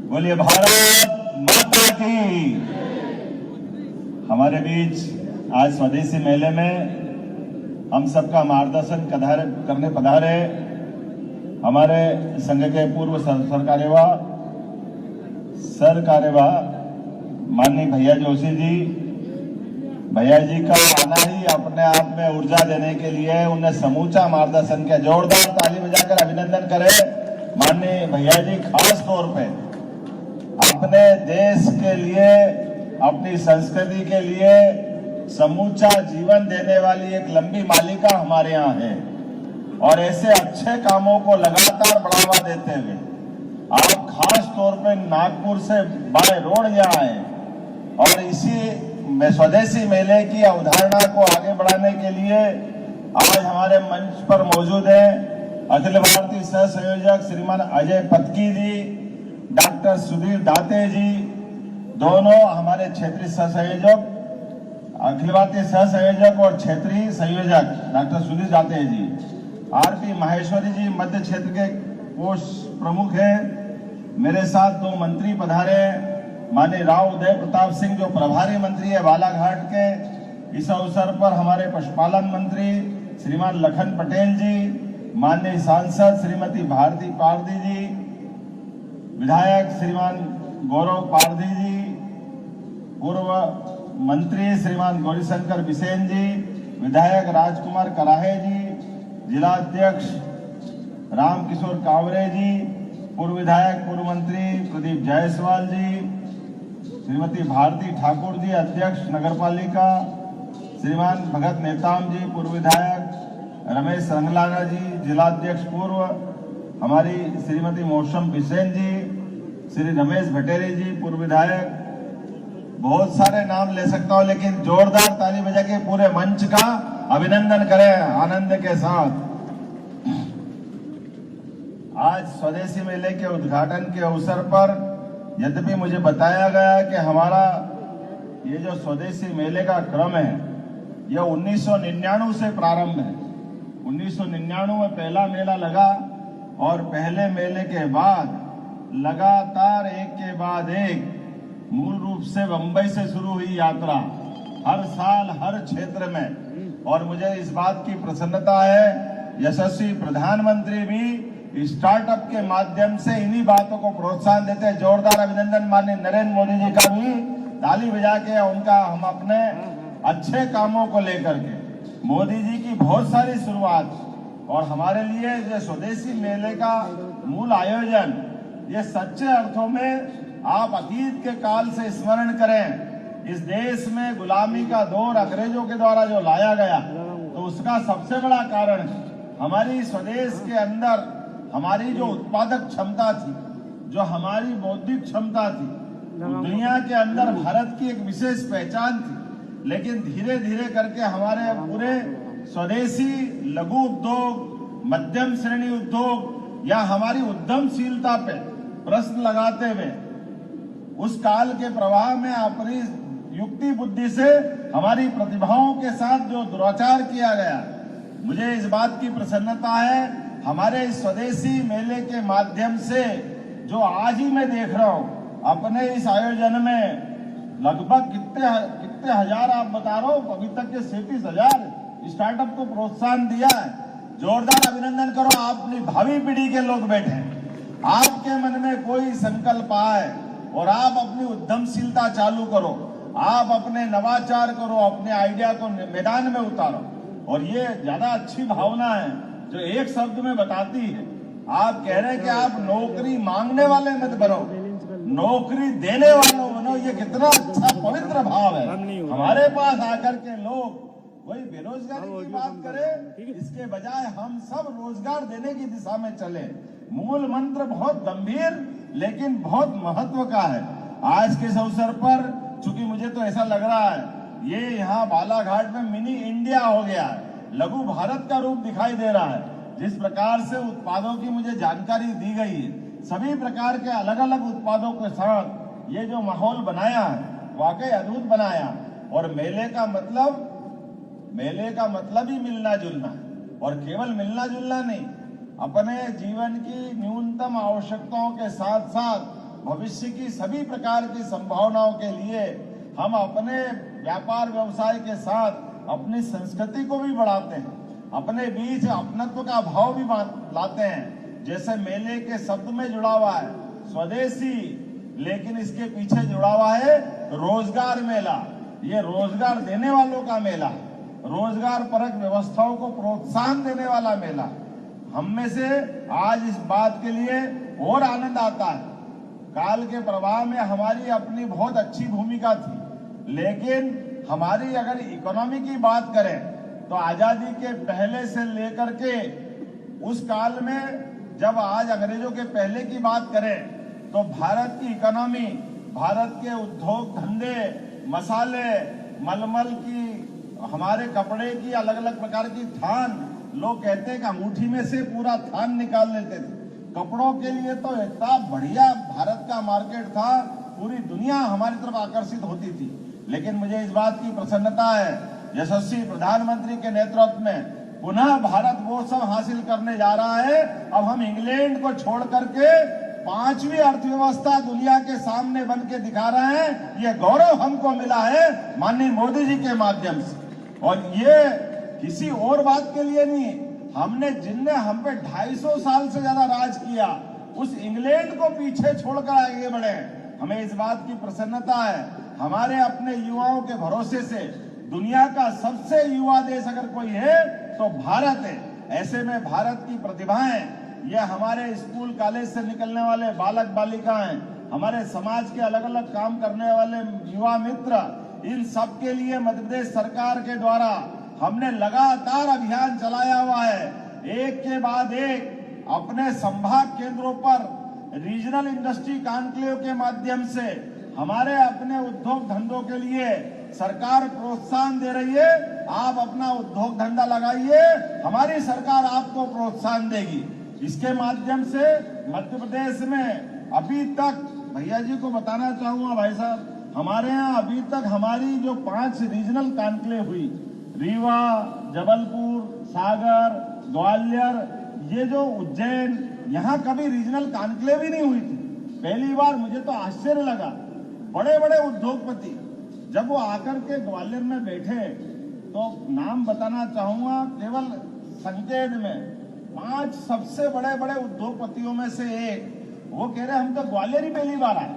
बोलिए भारत माता की। हमारे बीच आज स्वदेशी मेले में हम सबका मार्गदर्शन करने पधारे हमारे संघ के पूर्व सर कार्यवाह माननीय भैया जोशी जी। भैया जी का आना ही अपने आप में ऊर्जा देने के लिए उन्हें समूचा मार्गदर्शन किया। जोरदार ताली बजाकर अभिनंदन करें माननीय भैया जी। खास तौर पे अपने देश के लिए, अपनी संस्कृति के लिए समूचा जीवन देने वाली एक लंबी मालिका हमारे यहाँ है और ऐसे अच्छे कामों को लगातार बढ़ावा देते हुए आप खास तौर पे नागपुर से बाय रोड यहाँ आए और इसी स्वदेशी मेले की अवधारणा को आगे बढ़ाने के लिए आज हमारे मंच पर मौजूद हैं अखिल भारतीय सह संयोजक श्रीमान अजय पत्की जी, डॉक्टर सुधीर दाते जी, दोनों हमारे क्षेत्रीय सह संयोजक, अखिल भारतीय सह संयोजक और क्षेत्रीय संयोजक डॉक्टर सुधीर दाते जी, आरपी माहेश्वरी जी मध्य क्षेत्र के कोष प्रमुख हैं। मेरे साथ दो मंत्री पधारे, माननीय राव उदय प्रताप सिंह जो प्रभारी मंत्री है बालाघाट के। इस अवसर पर हमारे पशुपालन मंत्री श्रीमान लखन पटेल जी, माननीय सांसद श्रीमती भारती पारदी जी, विधायक श्रीमान गौरव पारदी जी, पूर्व मंत्री श्रीमान गौरीशंकर बिसेन जी, विधायक राजकुमार कराहे जी, जिलाध्यक्ष रामकिशोर कावरे जी, पूर्व विधायक पूर्व मंत्री प्रदीप जायसवाल जी, श्रीमती भारती ठाकुर जी, अध्यक्ष नगरपालिका, श्रीमान भगत नेताम जी, पूर्व विधायक रमेश रंगलाना जी, जिलाध्यक्ष पूर्व हमारी श्रीमती मौसम बिसेन जी, श्री रमेश भटेरी जी, पूर्व विधायक। बहुत सारे नाम ले सकता हूं लेकिन जोरदार ताली बजा के पूरे मंच का अभिनंदन करें आनंद के साथ। आज स्वदेशी मेले के उद्घाटन के अवसर पर यद्यपि मुझे बताया गया कि हमारा ये जो स्वदेशी मेले का क्रम है यह 1999 से प्रारंभ है। 1999 में पहला मेला लगा और पहले मेले के बाद लगातार एक के बाद एक मूल रूप से मुंबई से शुरू हुई यात्रा हर साल हर क्षेत्र में। और मुझे इस बात की प्रसन्नता है यशस्वी प्रधानमंत्री भी स्टार्टअप के माध्यम से इन्हीं बातों को प्रोत्साहन देते हैं। जोरदार अभिनंदन माननीय नरेंद्र मोदी जी का भी ताली बजा के उनका हम अपने अच्छे कामों को लेकर के। मोदी जी की बहुत सारी शुरुआत और हमारे लिए ये स्वदेशी मेले का मूल आयोजन ये सच्चे अर्थों में आप अतीत के काल से स्मरण करें। इस देश में गुलामी का दौर अंग्रेजों के द्वारा जो लाया गया तो उसका सबसे बड़ा कारण हमारी स्वदेश के अंदर हमारी जो उत्पादक क्षमता थी, जो हमारी बौद्धिक क्षमता थी, दुनिया के अंदर भारत की एक विशेष पहचान थी। लेकिन धीरे धीरे करके हमारे पूरे स्वदेशी लघु उद्योग, मध्यम श्रेणी उद्योग या हमारी उद्यमशीलता पे प्रश्न लगाते हुए उस काल के प्रवाह में अपनी युक्ति बुद्धि से हमारी प्रतिभाओं के साथ जो दुराचार किया गया, मुझे इस बात की प्रसन्नता है हमारे इस स्वदेशी मेले के माध्यम से जो आज ही मैं देख रहा हूं अपने इस आयोजन में लगभग कितने हजार आप बता रहे हो, अभी तक के 37,000 स्टार्टअप को प्रोत्साहन दिया है। जोरदार अभिनंदन करो। आप अपनी भावी पीढ़ी के लोग बैठे हैं, आपके मन में कोई संकल्प आए और आप अपनी उद्यमशीलता चालू करो, आप अपने नवाचार करो, अपने आइडिया को मैदान में उतारो। और ये ज्यादा अच्छी भावना है जो एक शब्द में बताती है। आप कह रहे हैं कि आप नौकरी मांगने वाले मत बनो, नौकरी देने वालों बनो। ये कितना अच्छा पवित्र भाव है। हमारे पास आकर के लोग वही बेरोजगारी की बात करें, इसके बजाय हम सब रोजगार देने की दिशा में चले। मूल मंत्र बहुत गंभीर लेकिन बहुत महत्व का है। आज के इस अवसर पर चूंकि मुझे तो ऐसा लग रहा है ये यहाँ बालाघाट में मिनी इंडिया हो गया है, लघु भारत का रूप दिखाई दे रहा है। जिस प्रकार से उत्पादों की मुझे जानकारी दी गई है, सभी प्रकार के अलग अलग उत्पादों के साथ ये जो माहौल बनाया है वाकई अद्भुत बनाया। और मेले का मतलब ही मिलना जुलना, और केवल मिलना जुलना नहीं, अपने जीवन की न्यूनतम आवश्यकताओं के साथ साथ भविष्य की सभी प्रकार की संभावनाओं के लिए हम अपने व्यापार व्यवसाय के साथ अपनी संस्कृति को भी बढ़ाते हैं, अपने बीच अपनत्व का भाव भी लाते हैं। जैसे मेले के शब्द में जुड़ा हुआ है स्वदेशी, लेकिन इसके पीछे जुड़ा हुआ है रोजगार मेला। ये रोजगार देने वालों का मेला, रोजगार परक व्यवस्थाओं को प्रोत्साहन देने वाला मेला। हम में से आज इस बात के लिए और आनंद आता है, काल के प्रवाह में हमारी अपनी बहुत अच्छी भूमिका थी, लेकिन हमारी अगर इकोनॉमी की बात करें तो आजादी के पहले से लेकर के उस काल में, जब आज अंग्रेजों के पहले की बात करें तो भारत की इकोनॉमी, भारत के उद्योग धंधे, मसाले, मलमल की, हमारे कपड़े की अलग अलग प्रकार की थान, लोग कहते हैं कि अंगूठी में से पूरा थान निकाल लेते थे। कपड़ों के लिए तो इतना बढ़िया भारत का मार्केट था, पूरी दुनिया हमारी तरफ आकर्षित होती थी। लेकिन मुझे इस बात की प्रसन्नता है, यशस्वी प्रधानमंत्री के नेतृत्व में पुनः भारत वो सब हासिल करने जा रहा है। अब हम इंग्लैंड को छोड़ करके 5वीं अर्थव्यवस्था दुनिया के सामने बन के दिखा रहे हैं। ये गौरव हमको मिला है माननीय मोदी जी के माध्यम से, और ये किसी और बात के लिए नहीं। हमने, जिनने हम पे 250 साल से ज्यादा राज किया, उस इंग्लैंड को पीछे छोड़कर आगे बढ़े। हमें इस बात की प्रसन्नता है, हमारे अपने युवाओं के भरोसे से दुनिया का सबसे युवा देश अगर कोई है तो भारत है। ऐसे में भारत की प्रतिभाएं, ये हमारे स्कूल कॉलेज से निकलने वाले बालक बालिकाएं, हमारे समाज के अलग अलग काम करने वाले युवा मित्र, इन सब के लिए मध्य प्रदेश सरकार के द्वारा हमने लगातार अभियान चलाया हुआ है। एक के बाद एक अपने संभाग केंद्रों पर रीजनल इंडस्ट्री कॉन्क्लेव के माध्यम से हमारे अपने उद्योग धंधों के लिए सरकार प्रोत्साहन दे रही है। आप अपना उद्योग धंधा लगाइए, हमारी सरकार आपको प्रोत्साहन देगी। इसके माध्यम से मध्य प्रदेश में अभी तक, भैया जी को बताना चाहूंगा भाई साहब, हमारे यहाँ अभी तक हमारी जो 5 रीजनल कॉन्क्लेव हुई, रीवा, जबलपुर, सागर, ग्वालियर, ये जो उज्जैन, यहाँ कभी रीजनल कॉन्क्लेव ही नहीं हुई थी। पहली बार मुझे तो आश्चर्य लगा, बड़े बड़े उद्योगपति जब वो आकर के ग्वालियर में बैठे, तो नाम बताना चाहूंगा, केवल संकेत में 5 सबसे बड़े बड़े उद्योगपतियों में से एक, वो कह रहे हम तो ग्वालियर ही पहली बार आए।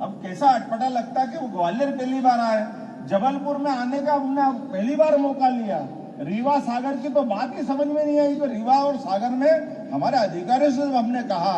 अब कैसा अटपटा लगता कि वो ग्वालियर पहली बार आए। जबलपुर में आने का हमने पहली बार मौका लिया। रीवा सागर की तो बात ही समझ में नहीं आई, तो रीवा और सागर में हमारे अधिकारियों से हमने कहा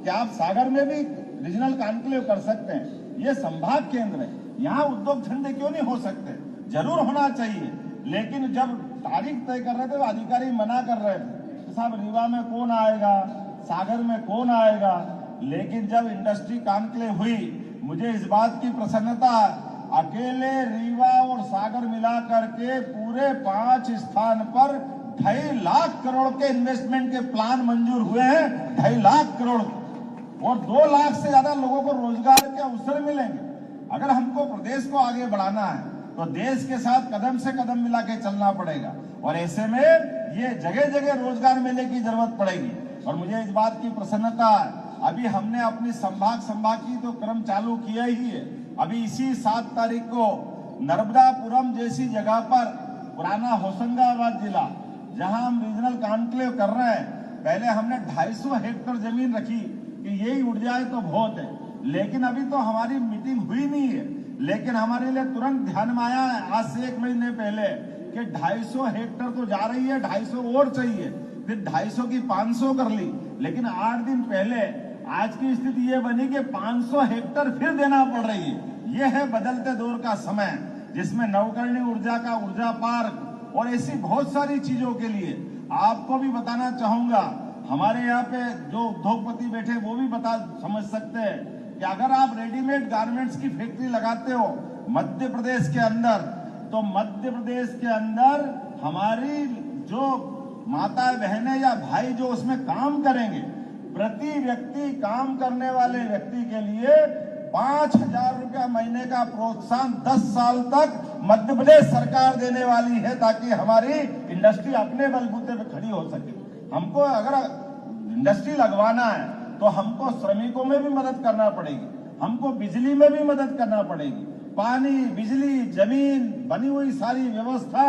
कि आप सागर में भी रीजनल कॉन्क्लेव कर सकते हैं, ये संभाग केंद्र है, यहाँ उद्योग धंधे क्यों नहीं हो सकते? जरूर होना चाहिए। लेकिन जब तारीख तय कर रहे थे तो अधिकारी मना कर रहे थे, तो साहब रीवा में कौन आएगा, सागर में कौन आएगा। लेकिन जब इंडस्ट्री कॉन्क्लेव हुई, मुझे इस बात की प्रसन्नता, अकेले रीवा और सागर मिला करके पूरे 5 स्थान पर 2.5 लाख करोड़ के इन्वेस्टमेंट के प्लान मंजूर हुए हैं। 2.5 लाख करोड़, और 2 लाख से ज्यादा लोगों को रोजगार के अवसर मिलेंगे। अगर हमको प्रदेश को आगे बढ़ाना है तो देश के साथ कदम से कदम मिला के चलना पड़ेगा, और ऐसे में ये जगह जगह रोजगार मेले की जरूरत पड़ेगी। और मुझे इस बात की प्रसन्नता है, अभी हमने अपनी संभाग की तो क्रम चालू किया ही है। अभी इसी 7 तारीख को नर्मदापुरम जैसी जगह पर, पुराना होशंगाबाद जिला, जहां हम रीजनल कॉन्क्लेव कर रहे हैं, पहले हमने 250 हेक्टेयर जमीन रखी कि यही उड़ जाए तो बहुत है, लेकिन अभी तो हमारी मीटिंग हुई नहीं है। लेकिन हमारे लिए तुरंत ध्यान में आया आज से 1 महीने पहले कि 250 हेक्टेयर तो जा रही है, 250 और चाहिए, फिर 250 की 500 कर ली। लेकिन 8 दिन पहले आज की स्थिति ये बनी कि 500 हेक्टेयर फिर देना पड़ रही है। ये है बदलते दौर का समय, जिसमें नवकरणीय ऊर्जा का ऊर्जा पार्क और ऐसी बहुत सारी चीजों के लिए आपको भी बताना चाहूंगा। हमारे यहाँ पे जो उद्योगपति बैठे वो भी समझ सकते हैं कि अगर आप रेडीमेड गारमेंट्स की फैक्ट्री लगाते हो मध्य प्रदेश के अंदर, तो मध्य प्रदेश के अंदर हमारी जो माताएं बहनें या भाई जो उसमें काम करेंगे, प्रति व्यक्ति काम करने वाले व्यक्ति के लिए 5,000 रुपया महीने का प्रोत्साहन 10 साल तक मध्य प्रदेश सरकार देने वाली है, ताकि हमारी इंडस्ट्री अपने बलबूते पे खड़ी हो सके। हमको अगर इंडस्ट्री लगवाना है तो हमको श्रमिकों में भी मदद करना पड़ेगी, हमको बिजली में भी मदद करना पड़ेगी। पानी, बिजली, जमीन, बनी हुई सारी व्यवस्था,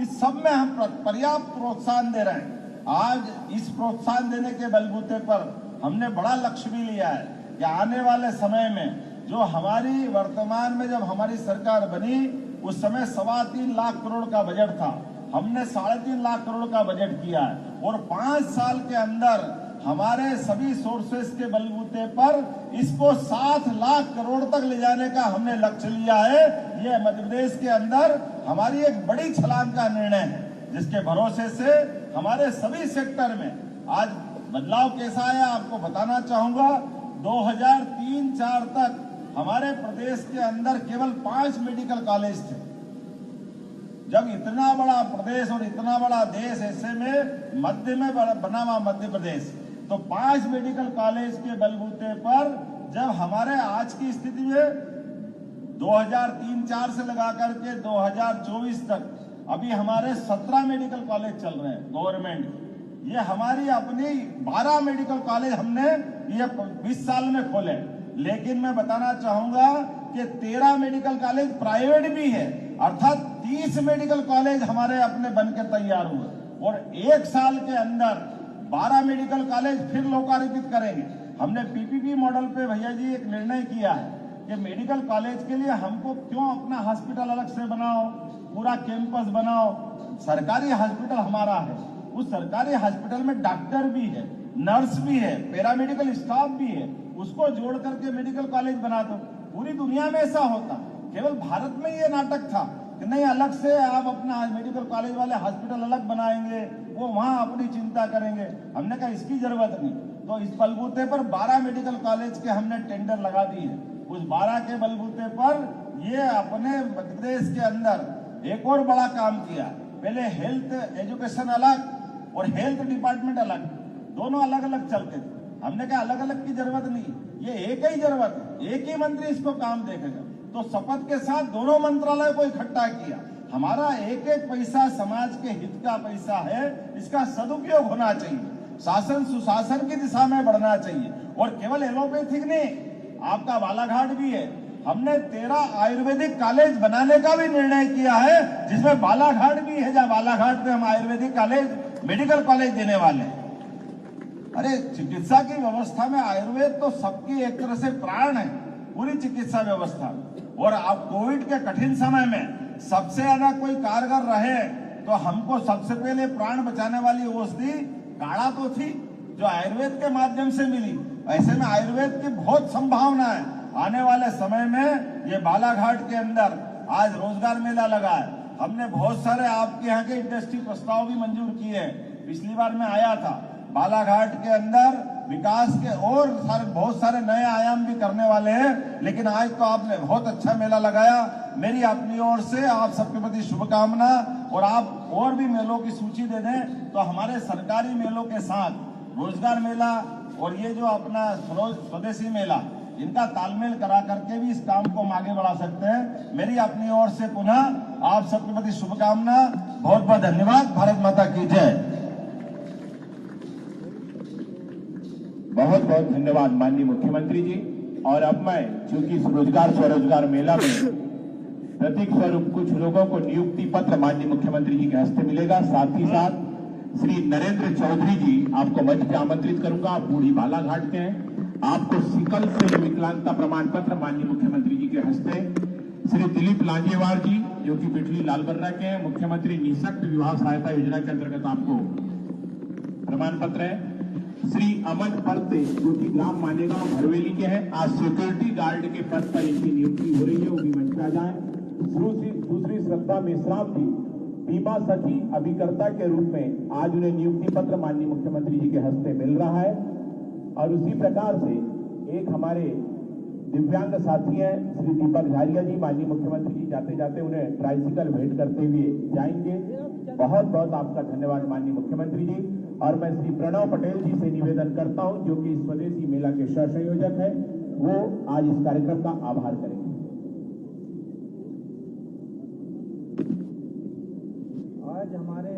इस सब में हम पर्याप्त प्रोत्साहन दे रहे हैं। आज इस प्रोत्साहन देने के बलबूते पर हमने बड़ा लक्ष्य भी लिया है कि आने वाले समय में जो हमारी वर्तमान में जब हमारी सरकार बनी उस समय 3.25 लाख करोड़ का बजट था, हमने 3.5 लाख करोड़ का बजट किया है और 5 साल के अंदर हमारे सभी सोर्सेस के बलबूते पर इसको 7 लाख करोड़ तक ले जाने का हमने लक्ष्य लिया है। ये मध्य प्रदेश के अंदर हमारी एक बड़ी छलांग का निर्णय है, जिसके भरोसे से हमारे सभी सेक्टर में आज बदलाव कैसा है आपको बताना चाहूंगा। 2003-4 तक हमारे प्रदेश के अंदर केवल 5 मेडिकल कॉलेज थे। जब इतना बड़ा प्रदेश और इतना बड़ा देश, ऐसे में मध्य में बना हुआ मध्य प्रदेश, तो 5 मेडिकल कॉलेज के बलबूते पर जब हमारे आज की स्थिति में 2003-4 से लगा करके 2024 तक अभी हमारे 17 मेडिकल कॉलेज चल रहे हैं गवर्नमेंट। ये हमारी अपनी 12 मेडिकल कॉलेज हमने ये 20 साल में खोले, लेकिन मैं बताना चाहूंगा कि 13 मेडिकल कॉलेज प्राइवेट भी है, अर्थात 30 मेडिकल कॉलेज हमारे अपने बनकर तैयार हुए और 1 साल के अंदर 12 मेडिकल कॉलेज फिर लोकार्पित करेंगे। हमने पीपीपी मॉडल पे भैया जी एक निर्णय किया है कि मेडिकल कॉलेज के लिए हमको क्यों अपना हॉस्पिटल अलग से बनाओ, पूरा कैंपस बनाओ। सरकारी हॉस्पिटल हमारा है, उस सरकारी हॉस्पिटल में डॉक्टर भी है, नर्स भी है, पैरामेडिकल स्टाफ भी है, उसको जोड़ करके मेडिकल कॉलेज बना दो। पूरी दुनिया में ऐसा होता, केवल भारत में ये नाटक था कि नहीं अलग से आप अपना मेडिकल कॉलेज वाले हॉस्पिटल अलग बनाएंगे, वो वहां अपनी चिंता करेंगे। हमने कहा इसकी जरूरत नहीं, तो इस बलबूते पर 12 मेडिकल कॉलेज के हमने टेंडर लगा दिए। उस 12 के बलबूते पर ये अपने मध्य प्रदेश के अंदर एक और बड़ा काम किया। पहले हेल्थ एजुकेशन अलग और हेल्थ डिपार्टमेंट अलग, दोनों अलग अलग चलते थे। हमने कहा अलग अलग की जरूरत नहीं, ये एक ही जरूरत है, एक ही मंत्री इसको काम देखेगा। तो शपथ के साथ दोनों मंत्रालय को इकट्ठा किया। हमारा एक एक पैसा समाज के हित का पैसा है, इसका सदुपयोग होना चाहिए, शासन सुशासन की दिशा में बढ़ना चाहिए। और केवल एलोपैथिक नहीं, आपका बालाघाट भी है, हमने 13 आयुर्वेदिक कॉलेज बनाने का भी निर्णय किया है, जिसमें बालाघाट भी है, जहां बालाघाट में हम आयुर्वेदिक कॉलेज मेडिकल कॉलेज देने वाले हैं। अरे चिकित्सा की व्यवस्था में आयुर्वेद तो सबकी एक तरह से प्राण है, पूरी चिकित्सा व्यवस्था। और अब कोविड के कठिन समय में सबसे ज्यादा कोई कारगर रहे तो हमको सबसे पहले प्राण बचाने वाली औषधि काढ़ा तो थी, जो आयुर्वेद के माध्यम से मिली। ऐसे में आयुर्वेद की बहुत संभावना है। आने वाले समय में ये बालाघाट के अंदर आज रोजगार मेला लगा है, हमने बहुत सारे आपके यहाँ के इंडस्ट्री प्रस्ताव भी मंजूर किए हैं। पिछली बार मैं आया था, बालाघाट के अंदर विकास के और बहुत सारे नए आयाम भी करने वाले हैं। लेकिन आज तो आपने बहुत अच्छा मेला लगाया, मेरी अपनी ओर से आप सबके प्रति शुभकामना। और आप और भी मेलों की सूची दे दें तो हमारे सरकारी मेलों के साथ रोजगार मेला और ये जो अपना स्वदेशी मेला, इनका तालमेल करा करके भी इस काम को हम आगे बढ़ा सकते हैं। मेरी अपनी ओर से पुनः आप सबके प्रति शुभकामना, बहुत बहुत धन्यवाद। भारत माता की जय। बहुत बहुत धन्यवाद माननीय मुख्यमंत्री जी। और अब मैं चूंकि इस रोजगार स्वरोजगार मेला में प्रतीक स्वरूप कुछ लोगों को नियुक्ति पत्र माननीय मुख्यमंत्री जी के हस्ते मिलेगा, साथ ही साथ श्री नरेंद्र चौधरी जी आपको मंच पे आमंत्रित करूंगा। आप बूढ़ी बालाघाट के हैं, आपको सिकल से विकलांगता प्रमाण पत्र माननीय मुख्यमंत्री जी के हस्ते। श्री दिलीप लांजेवार जी जो कि बिटली लालबर्रा के हैं, मुख्यमंत्री निःशक्त विवाह सहायता योजना के अंतर्गत आपको प्रमाण पत्र है। श्री अमन परते जो कि ग्राम मालेगांव भरवेली के हैं, आज सिक्योरिटी गार्ड के पद पर इनकी नियुक्ति हो रही है, वो भी मंच पे आ जाए। दूसरी श्रद्धा मेश्राम जी बीमा सखी अभिकर्ता के रूप में आज उन्हें नियुक्ति पत्र माननीय मुख्यमंत्री जी के हस्ते मिल रहा है। और उसी प्रकार से एक हमारे दिव्यांग साथी हैं श्री दीपक झारिया जी, माननीय मुख्यमंत्री जी जाते जाते उन्हें ट्राइसिकल भेंट करते हुए जाएंगे। बहुत बहुत आपका धन्यवाद माननीय मुख्यमंत्री जी। और मैं श्री प्रणव पटेल जी से निवेदन करता हूं जो कि स्वदेशी मेला के सह संयोजक है, वो आज इस कार्यक्रम का आभार करेंगे। आज हमारे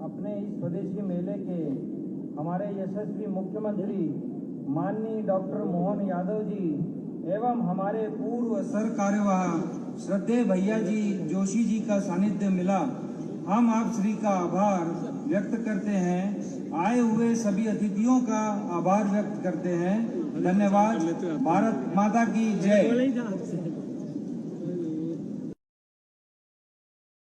अपने इस स्वदेशी मेले के हमारे यशस्वी मुख्यमंत्री माननीय डॉक्टर मोहन यादव जी एवं हमारे पूर्व सर कार्यवाह श्रद्धेय भैया जी जोशी जी का सानिध्य मिला। हम आप श्री का आभार व्यक्त करते हैं। आए हुए सभी अतिथियों का आभार व्यक्त करते हैं। धन्यवाद। भारत माता की जय।